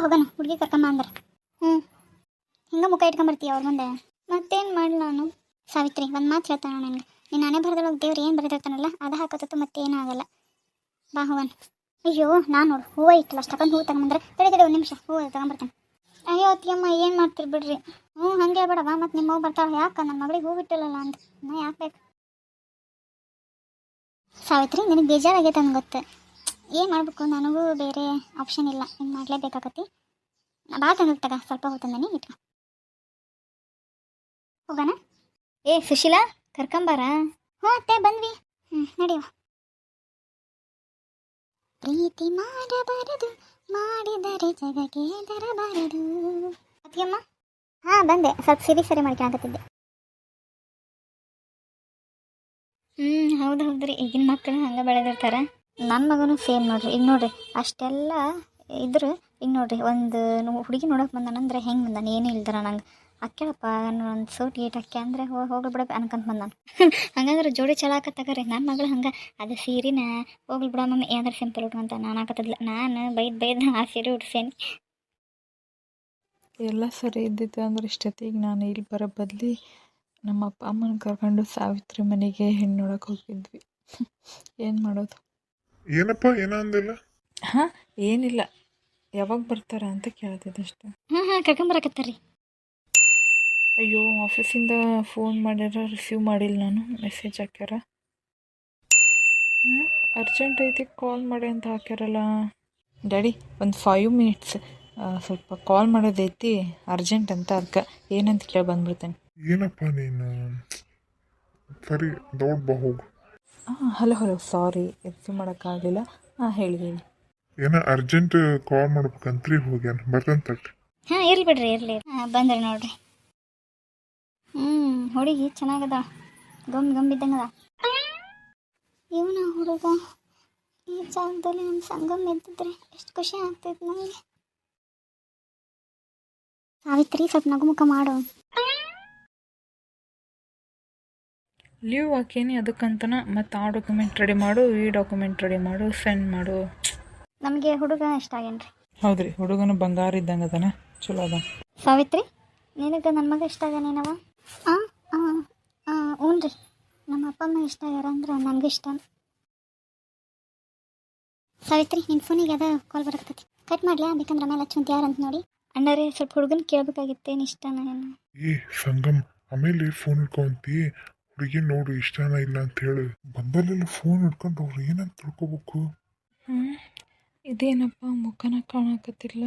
ಹೋಗೋಣ ಹುಡುಗಿ ಕರ್ಕೊಂಬ ಅಂದ್ರೆ. ಹ್ಞೂ ಹಿಂಗೆ ಮುಖ ಇಟ್ಕೊಂಬರ್ತೀಯ ಅವ್ರ ಮುಂದೆ. ಮತ್ತೇನು ಮಾಡಲಿ ನಾನು? ಸಾವಿತ್ರಿ ಒಂದು ಮಾತು ಹೇಳ್ತಾನೆ ನನಗೆ, ನೀನು ನಾನೇ ಬರೆದೊಳಗೆ ದೇವ್ರು ಏನು ಬರೆದಿರ್ತಾನಲ್ಲ ಅದು ಹಾಕೋತತ್ತು ಮತ್ತೇನೂ ಆಗಲ್ಲ. ಬಾ ಹೋಗೋಣ. ಅಯ್ಯೋ ನಾನು ನೋಡು ಹೂವು ಇಟ್ಟಲ್ಲ ಅಷ್ಟಕ್ಕೊಂದು ಹೂವು ತಗೊಂಬಂದ್ರೆ ತಡೆ ಒಂದು ನಿಮಿಷ ಹೂವು ತಗೊಂಬರ್ತೇನೆ. ಅಯ್ಯೋ ಅತ್ತಿಯಮ್ಮ ಏನು ಮಾಡ್ತೀರಿ ಬಿಡ್ರಿ. ಹ್ಞೂ ಹಾಗೆ ಬೇಡವಾ ಮತ್ತು ನಿಮ್ಮ ಮಗು ಬರ್ತಾಳೆ, ಯಾಕೆ ನನ್ನ ಮಗಳಿಗೆ ಹೂವು ಇಟ್ಟಿಲ್ಲಲ್ಲ ಅಂತ ನಾ ಯಾಕೆ ಬೇಕು? ಸಾವಿತ್ರಿ ನಿನಗೆ ಬೇಜಾರಾಗೈತೆ ನನಗೆ ಗೊತ್ತು. ಏನು ಮಾಡಬೇಕು, ನನಗೂ ಬೇರೆ ಆಪ್ಷನ್ ಇಲ್ಲ, ಹಿಂಗೆ ಮಾಡಲೇಬೇಕಾಗತ್ತಿ. ಭಾಳ ತಂದು ತಗ, ಸ್ವಲ್ಪ ಹೋಗ್ತಂದನಿ ಇಟ್ಕೊ ಹೋಗೋಣ. ಏ ಸುಶೀಲಾ ಕರ್ಕೊಂಬಾರ. ಹ್ಞೂ ಅತ್ತೆ ಬಂದ್ವಿ. ನಡೆಯುವ. ಪ್ರೀತಿ ಮಾಡಬಾರದು, ಮಾಡಿದರೆ ಜಗಕ್ಕೆ ಬರಬಾರದು. ಅತ್ತಿಯಮ್ಮ ಹಾಂ ಬಂದೆ, ಸ್ವಲ್ಪ ಸರಿ ಮಾಡ್ಕೊಳಕತ್ತಿದ್ದೆ. ಹೌದು ಹೌದ್ರಿ, ಈಗಿನ ಮಕ್ಕಳು ಹಂಗೆ ಬೆಳೆದಿರ್ತಾರೆ. ನನ್ನ ಮಗನೂ ಸೇಮ್ ನೋಡ್ರಿ. ಈಗ ನೋಡ್ರಿ ಅಷ್ಟೆಲ್ಲ ಇದ್ರು ಈಗ ನೋಡ್ರಿ ಒಂದು ಹುಡುಗಿ ನೋಡೋಕೆ ಬಂದಾನಂದ್ರೆ ಹೆಂಗೆ ಬಂದಾನ, ಏನೂ ಇಲ್ದಾರ ನಂಗೆ ಅಕ್ಕೇಳಪ್ಪ ಒಂದು ಸೂಟ್ ಗೀಟ್ ಅಕ್ಕೆ ಅಂದರೆ ಹೋಗ್ಲಿ ಬಿಡಪ್ಪ ಅನ್ಕೊಂತ ಬಂದಾನ. ಹಂಗಂದ್ರೆ ಜೋಡಿ ಚಲಾಕತ್ತಾಗ್ರಿ ನನ್ನ ಮಗಳು ಹಂಗೆ. ಅದು ಸೀರೆನ ಹೋಗ್ಲಿ ಬಿಡ ಮಮ್ಮಿ ಏನಾದ್ರು ಸಿಂಪಲ್ ಉಟ್ಕೊಂತ ನಾನು ಹಾಕತ್ತಿದ್ಲ. ನಾನು ಬೈದು ಆ ಸೀರೆ ಉಡ್ಸೇನಿ. ಎಲ್ಲ ಸರಿ ಇದ್ದಿತ್ತು ಅಂದ್ರೆ ಇಷ್ಟೊತ್ತಿಗೆ ನಾನು ಇಲ್ಲಿ ಬರೋ ಬದಲಿ ನಮ್ಮ ಅಪ್ಪ ಅಮ್ಮನ ಕರ್ಕೊಂಡು ಸಾವಿತ್ರಿ ಮನೆಗೆ ಹೆಣ್ಣು ನೋಡೋಕೆ ಹೋಗಿದ್ವಿ. ಏನು ಮಾಡೋದು? ಏನಪ್ಪ ಏನೋ ಅಂದಿಲ್ಲ. ಹಾಂ ಏನಿಲ್ಲ, ಯಾವಾಗ ಬರ್ತಾರ ಅಂತ ಕೇಳ್ತಿದ್ದೆ ಅಷ್ಟೆ. ಹಾಂ ಕರ್ಕೊಂಬರಕತ್ತಾರ್ರಿ. ಅಯ್ಯೋ ಆಫೀಸಿಂದ ಫೋನ್ ಮಾಡ್ಯಾರ, ರಿಸೀವ್ ಮಾಡಿಲ್ಲ ನಾನು. ಮೆಸೇಜ್ ಹಾಕ್ಯಾರ, ಅರ್ಜೆಂಟ್ ಐತಿ ಕಾಲ್ ಮಾಡಿ ಅಂತ ಹಾಕ್ಯಾರಲ್ಲ. ಡ್ಯಾಡಿ ಒಂದು 5 ಮಿನಿಟ್ಸ್ ಸ್ವಲ್ಪ ಕಾಲ್ ಮಾಡೋದೈತಿ ಅರ್ಜೆಂಟ್ ಅಂತ, ಅದಕ್ಕೆ ಏನಂತ ಕೇಳಿ ಬಂದ್ಬಿಡ್ತೇನೆ. ಏನಪ್ಪ ನೀನು? ಸರಿ ದೌಡ್ ಬಾ ಹೋಗು. ಹಲೋ ಸಾರಿ ರಿಸೀವ್ ಮಾಡೋಕ್ಕಾಗಲಿಲ್ಲ. ಹೇಳಿ. ಏನೋ ಅರ್ಜೆಂಟ್ ಕಾಲ್ ಮಾಡ್ಬೇಕಂತ್ರಿ ಹೋಗ್ಯಾನ, ಬರ್ತಂತ ತಡ್ರಿ. ಹಾಂ ಇರ್ಲಿ ಬಿಡ್ರಿ. ಬಂದ್ರಿ ನೋಡ್ರಿ. ಹುಡುಗಿ ಚೆನ್ನಾಗದ, ಗಂಬಿದ್ದಂಗದ. ಇವನ ಹುಡುಗ ಈ ಜಾಗದಲ್ಲಿ ನಮ್ಮ ಸಂಗಮ್ ಎದ್ದಿದ್ರೆ ಎಷ್ಟು ಖುಷಿ ಆಗ್ತೈತೆ ನನಗೆ. ಸಾವಿತ್ರಿ ಸ್ವಲ್ಪ ನಗುಮುಖ ಮಾಡು. ಲೀವ್ ಹಾಕೇನಿ ಅದಕ್ಕಂತನ, ಮತ್ತು ಆ ಡಾಕ್ಯುಮೆಂಟ್ ರೆಡಿ ಮಾಡು, ಈ ಡಾಕ್ಯುಮೆಂಟ್ ರೆಡಿ ಮಾಡು, ಸೆಂಡ್ ಮಾಡು. ನಮಗೆ ಹುಡುಗ ಇಷ್ಟ ಆಗೇನ್ರಿ. ಹೌದ್ರಿ, ಹುಡುಗನ ಬಂಗಾರ ಇದ್ದಂಗೆ ಅದನ, ಚಲೋ ಅದ. ಸಾವಿತ್ರಿ ನಿನಗೆ ನನ್ನ ಮಗ ಇಷ್ಟ ಆಗನೇನವ? ಹ್ಞೂ ರೀ, ನಮ್ಮ ಅಪ್ಪ ಅಮ್ಮ ಇಷ್ಟ ಆಗ್ಯಾರ ಅಂದ್ರೆ ನನಗೆ ಇಷ್ಟ. ಸಾವಿತ್ರಿ ನಿನ್ನ ಫೋನಿಗೆ ಅದ ಕಾಲ್ ಬರಕತ್ತೈತಿ, ಕಟ್ ಮಾಡ್ಲಾ? ಬೇಕಂದ್ರೆ ಆಮೇಲೆ ಹಚ್ಚುವಂತ ಯಾರಂತ ನೋಡಿ. ಅಣ್ಣರೇ ಸ್ವಲ್ಪ ಹುಡುಗನ ಕೇಳ್ಬೇಕಾಗಿತ್ತೇನು ಇಷ್ಟನ ಏನು? ಏ ಸಂಗಮ್, ಆಮೇಲೆ ಫೋನ್ ಇಟ್ಕೊಂತಿ ಹುಡುಗಿ ನೋಡು ಇಷ್ಟನ ಇಲ್ಲ ಅಂತ ಹೇಳಿ ಬಂದಲ್ಲೆಲ್ಲ ಫೋನ್ ಇಟ್ಕೊಂಡು ಅವ್ರು ಏನಂತ ತಿಳ್ಕೊಬೇಕು. ಇದೇನಪ್ಪ ಮುಖನ ಕಾಣಕತ್ತಿಲ್ಲ.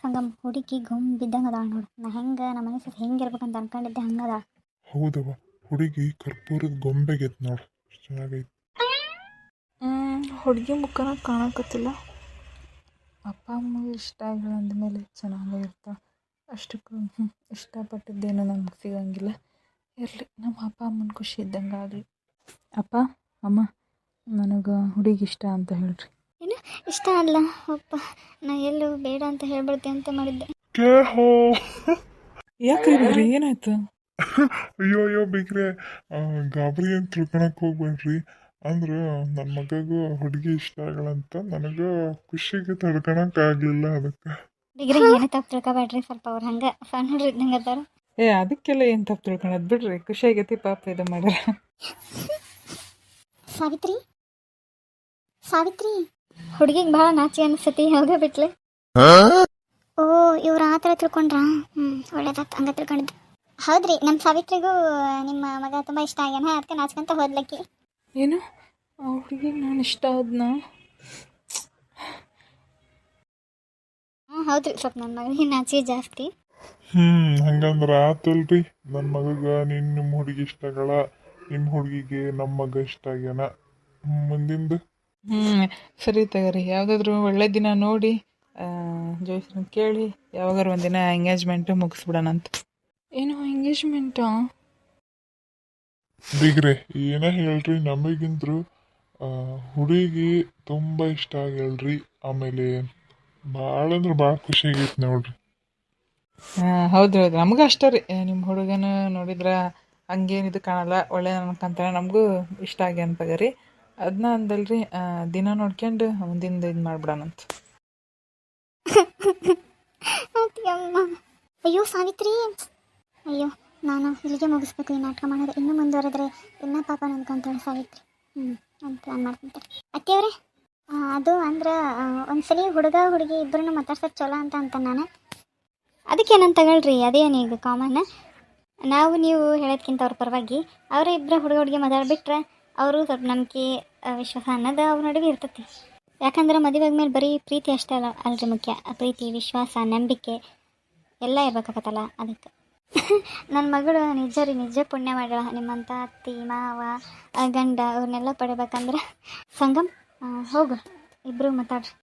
ಸಂಗಮ್ ಹುಡುಗಿ ಬಿದ್ದಂಗೆ ಅದಾಳ ನೋಡು. ನಾ ಹೆಂಗೆ ನಮ್ಮ ಮನಸ್ಸು ಹೆಂಗಿರ್ಬೇಕಂತ ಅನ್ಕೊಂಡಿದ್ದೆ ಹಂಗದ. ಹೌದವ, ಹುಡುಗಿ ಕರ್ಪೂರದ ಗೊಂಬೆಗೆತ್ ನೋಡು, ಚೆನ್ನಾಗೈತಿ. ಹುಡುಗಿ ಮುಖನ ಕಾಣಕತ್ತಿಲ್ಲ. ಅಪ್ಪ ಅಮ್ಮಗೆ ಇಷ್ಟ ಆಗಿಲ್ಲ ಅಂದಮೇಲೆ ಚೆನ್ನಾಗಿರ್ತಾಳೆ. ಅಷ್ಟಕ್ಕೂ ಇಷ್ಟಪಟ್ಟಿದ್ದೇನೋ ನಮ್ಗೆ ಸಿಗಂಗಿಲ್ಲ. ಇರಲಿ, ನಮ್ಮ ಅಪ್ಪ ಅಮ್ಮನ ಖುಷಿ ಇದ್ದಂಗೆ ಆಗಲಿ. ಅಪ್ಪ ಅಮ್ಮ ನನಗೆ ಹುಡುಗಿ ಇಷ್ಟ ಅಂತ ಹೇಳ್ರಿ. ಏನು ಇಷ್ಟ ಅಲ್ಲ ಅಪ್ಪ, ನಾ ಎಲ್ಲೂ ಬೇಡ ಅಂತ ಹೇಳ್ಬಿಡ್ತೆ ಅಂತ ಮಾಡಿದ್ದೆ. ಯಾಕ್ರಿ ಏನಾಯ್ತು? ಅಯ್ಯೋ ಬಿಗ್ರೆ, ಗಾಬರಿ ಅಂತ ತಿಳ್ಕೊಳಕ್ ಹೋಗ್ಬೇಡ್ರಿ. ಅಂದ್ರೆ ನನ್ನ ಮಗಗೂ ಹುಡುಗಿ ಇಷ್ಟ ಆಗಲ್ಲಂತ ನನಗೆ ಖುಷಿಗೆ ತಡ್ಕೊಳಕ್ ಆಗ್ಲಿಲ್ಲ, ಅದಕ್ಕೆ. ಡಿಗ್ರಿ ಏನು ತಪ್ಪು ತಿಳ್ಕೊಬೇಡ್ರಿ, ಸ್ವಲ್ಪ ಅವ್ರು ಹಂಗೆ ಸಣ್ಣ ಹುಡ್ರು ಇದ್ದಂಗೆ ಅದಾರ. ಅದಕ್ಕೆಲ್ಲ ಏನು ತಪ್ಪು ತಿಳ್ಕೊಳೋದು ಬಿಡ್ರಿ, ಖುಷಿ ಆಗೈತಿ ಪಾಪ ಇದು ಮಾಡ್ಯಾರ. ಸಾವಿತ್ರಿ ಹುಡುಗಿಗೆ ಭಾಳ ನಾಚಿ ಅನಿಸ್ತತಿ, ಹೋಗೇ ಬಿಟ್ಲೆ. ಓ ಇವ್ರು ಆ ಥರ ತಿಳ್ಕೊಂಡ್ರಾ? ಒಳ್ಳೇದಾಯ್ತು ಹಂಗೆ ತಿಳ್ಕೊಂಡಿದ್ದು. ಹೌದ್ರಿ, ನಮ್ಮ ಸಾವಿತ್ರಿಗೂ ನಿಮ್ಮ ಮಗ ತುಂಬ ಇಷ್ಟ ಆಗ್ಯಾನ, ಅದಕ್ಕೆ ನಾಚ್ಕೊಂತ ಹೋದ್ಲಕ್ಕಿ. ಏನು ಆ ಹುಡುಗಿಗೆ ನಾನು ಇಷ್ಟ ಆದ್ನ? ಹೌದ್ರಿ, ಸ್ವಲ್ಪ ನನ್ನ ಮಗಳಿಗೆ ನಾಚಿ ಜಾಸ್ತಿ. ಹಂಗಂದ್ರೆ ಆತಲ್ರಿ, ನನ್ನ ಮಗಗ ನಿಮ್ಮ ಹುಡುಗಿ ಇಷ್ಟ ಆಗಲ್ಲ, ನಿಮ್ಮ ಹುಡುಗಿಗೆ ನಮ್ಮ ಮಗ ಇಷ್ಟ ಆಗ್ಯಾನ. ಮುಂದಿಂದು ಸರಿ ತಗೋರಿ, ಯಾವುದಾದ್ರೂ ಒಳ್ಳೆ ದಿನ ನೋಡಿ ಜೋಯಿಸ್ರನ್ನ ಕೇಳಿ ಯಾವಾಗಾರು ಒಂದಿನ ಎಂಗೇಜ್ಮೆಂಟು ಮುಗಿಸ್ಬಿಡೋಣಂತ. ಏನು ಎಂಗೇಜ್ಮೆಂಟಾ? ಬಿಗ್ರೆ ಏನ ಹೇಳ್ರಿ, ನಮಗಿಂದ್ರು ಹುಡುಗಿ ತುಂಬ ಇಷ್ಟ ಆಗ್ಯಾಳ್ರಿ. ಆಮೇಲೆ ಭಾಳ ಅಂದ್ರೆ ಭಾಳ ಖುಷಿ ಆಗೈತೆ ನೋಡ್ರಿ. ಹೌದು ನಮ್ಗೆ ಅಷ್ಟೇ ರೀ. ನಿಮ್ಮ ಹುಡುಗನ ನೋಡಿದ್ರೆ ಹಂಗೇನಿದು ಕಾಣಲ್ಲ, ಒಳ್ಳೆ ಅನ್ಕೊಂತಾನೆ, ನಮಗೂ ಇಷ್ಟ ಆಗ್ಯಾನ ತಗರಿ. ಅದನ್ನ ಅಂದಲ್ರಿ, ದಿನ ನೋಡ್ಕೊಂಡು ಮುಂದಿಂದ ಇದು ಮಾಡ್ಬಿಡೋಣಂತ. ಅಮ್ಮ ಅಯ್ಯೋ ಸಾವಿತ್ರಿ, ಅಯ್ಯೋ ನಾನು ಇಲ್ಲಿಗೆ ಮುಗಿಸ್ಬೇಕು ಈ ನಾಟಕ ಮಾಡೋದು. ಇನ್ನೂ ಮುಂದುವರೆದ್ರೆ ಇನ್ನೂ ಪಾಪ ನಂದ್ಕೊಂತಾಳೆ ಸಾವಿತ್ರಿ. ನಾನು ಪ್ಲ್ಯಾನ್ ಮಾಡ್ಕೊಂತಾರೆ ಅತ್ತೆಯವ್ರೆ. ಅದು ಅಂದ್ರೆ ಒಂದ್ಸಲಿ ಹುಡುಗ ಹುಡುಗಿ ಇಬ್ಬರನ್ನು ಮಾತಾಡ್ಸೋದು ಚಲೋ ಅಂತ ನಾನು. ಅದಕ್ಕೇನಂತ ತಗೊಳ್ರಿ, ಅದೇನು ಈಗ ಕಾಮನ್. ನಾವು ನೀವು ಹೇಳೋದ್ಕಿಂತ ಅವ್ರ ಪರವಾಗಿ ಅವರ ಇಬ್ಬರ ಹುಡುಗ ಹುಡುಗಿ ಮಾತಾಡ್ಬಿಟ್ರೆ ಅವರು ಸ್ವಲ್ಪ ನಂಬಿಕೆ ವಿಶ್ವಾಸ ಅನ್ನೋದು ಅವ್ರ ನಡುವೆ ಇರ್ತೈತಿ. ಯಾಕಂದ್ರೆ ಮದುವೆ ಆದ್ಮೇಲೆ ಬರೀ ಪ್ರೀತಿ ಅಷ್ಟೇ ಅಲ್ರಿ ಮುಖ್ಯ. ಪ್ರೀತಿ, ವಿಶ್ವಾಸ, ನಂಬಿಕೆ ಎಲ್ಲ ಇರ್ಬೇಕಾಗತ್ತಲ್ಲ. ಅದಕ್ಕೆ ನನ್ನ ಮಗಳು ನಿಜ ಪುಣ್ಯ ಮಾಡ್ಯಾಳ. ನಿಮ್ಮಂಥ ಅತ್ತಿ ಮಾವ ಗಂಡ ಅವ್ರನ್ನೆಲ್ಲ ಪಡಿಬೇಕಂದ್ರೆ ಸಂಗಮ್ ಹೋಗು, ಇಬ್ಬರು ಮಾತಾಡ್ರಿ.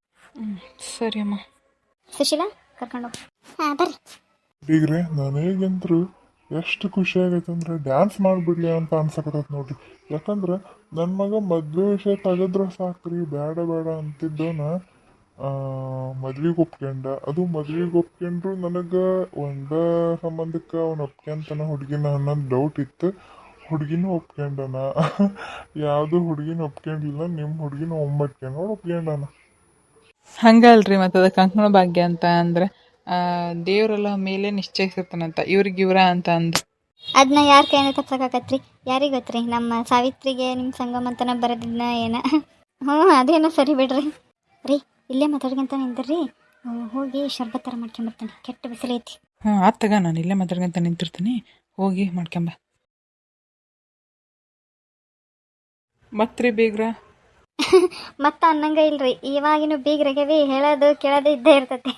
ಸರಿ ಅಮ್ಮ. ಸುಶೀಲಾ ಕರ್ಕೊಂಡು ಹೋಗಿ. ಹಾಂ ಬರ್ರಿ. ಬೀಗ್ರೆ ನನಗಂತೂ ಎಷ್ಟು ಖುಷಿ ಆಗೈತೆ ಅಂದ್ರೆ ಡ್ಯಾನ್ಸ್ ಮಾಡಿಬಿಡ್ಲಿ ಅಂತ ಅನ್ಸಕತ್ತೈತೆ ನೋಡ್ರಿ. ಯಾಕಂದ್ರೆ ನನ್ನ ಮಗ ಮದುವೆ ವಿಷಯ ತೆಗೆದ್ರೆ ಸಾಕ್ರಿ, ಬೇಡ ಅಂತಿದ್ದವನ ಮದ್ವೆಗೆ ಒಪ್ಕೊಂಡ. ಅದು ಮದ್ವೆಗೆ ಒಪ್ಕೊಂಡ್ರು ನನಗೆ ಒಂದೇ ಸಂಬಂಧಕ್ಕೆ ಅವ್ನು ಒಪ್ಕೊಂತಾನ ಹುಡುಗಿನ ಅನ್ನೋದು ಡೌಟ್ ಇತ್ತು. ಹುಡುಗಿನೂ ಒಪ್ಕೊಂಡನ. ಯಾವುದು ಹುಡುಗಿನ ಒಪ್ಕೊಂಡಿಲ್ಲ, ನಿಮ್ಮ ಹುಡುಗಿನ ಒಮ್ಮಟ್ಕೊಂಡು ಒಪ್ಕೊಂಡನ. ಹಂಗಲ್ರಿ, ಮತ್ತು ಅದಕ್ಕೆ ಕಂಕಣ ಭಾಗ್ಯ ಅಂತ ಅಂದ್ರೆ ದೇವರೆಲ್ಲ ಮೇಲೆ ನಿಶ್ಚಯಿಸಿರ್ತಾನಂತ, ಇವ್ರಿಗೆ ಇವರ ಅಂತ ಅಂದು. ಅದನ್ನ ಯಾರ ಕೈನ ತಪ್ಸಕ್ಕಾಗತ್ರಿ? ಯಾರಿಗೆ ಗೊತ್ತ್ರಿ? ನಮ್ಮ ಸಾವಿತ್ರಿಗೆ ನಿಮ್ಮ ಸಂಗಮ ಅಂತನ ಬರೋದನ್ನ ಏನ. ಅದೇನೋ ಸರಿ ಬಿಡ್ರಿ. ರೀ ಇಲ್ಲೇ ಮಾತಾಡ್ಕೊಂತ ನಿಂತಿರ್ರಿ, ಹೋಗಿ ಶರ್ಬತ್ ಥರ ಮಾಡ್ಕೊಂಬರ್ತಾನೆ, ಕೆಟ್ಟ ಬಿಸಿಲು ಐತಿ. ಆತಗ, ನಾನು ಇಲ್ಲೇ ಮಾತಾಡ್ಕೊಂತ ನಿಂತಿರ್ತೀನಿ, ಹೋಗಿ ಮಾಡ್ಕೊಂಬ. ಮತ್ರಿ ಬೀಗ್ರ ಮತ್ತ ಅನ್ನಂಗ ಇಲ್ರಿ, ಇವಾಗಿನ ಬೀಗ್ರಿಗೆ ಹೇಳೋದು ಕೇಳೋದು ಇದ್ದೇ ಇರ್ತೈತಿ.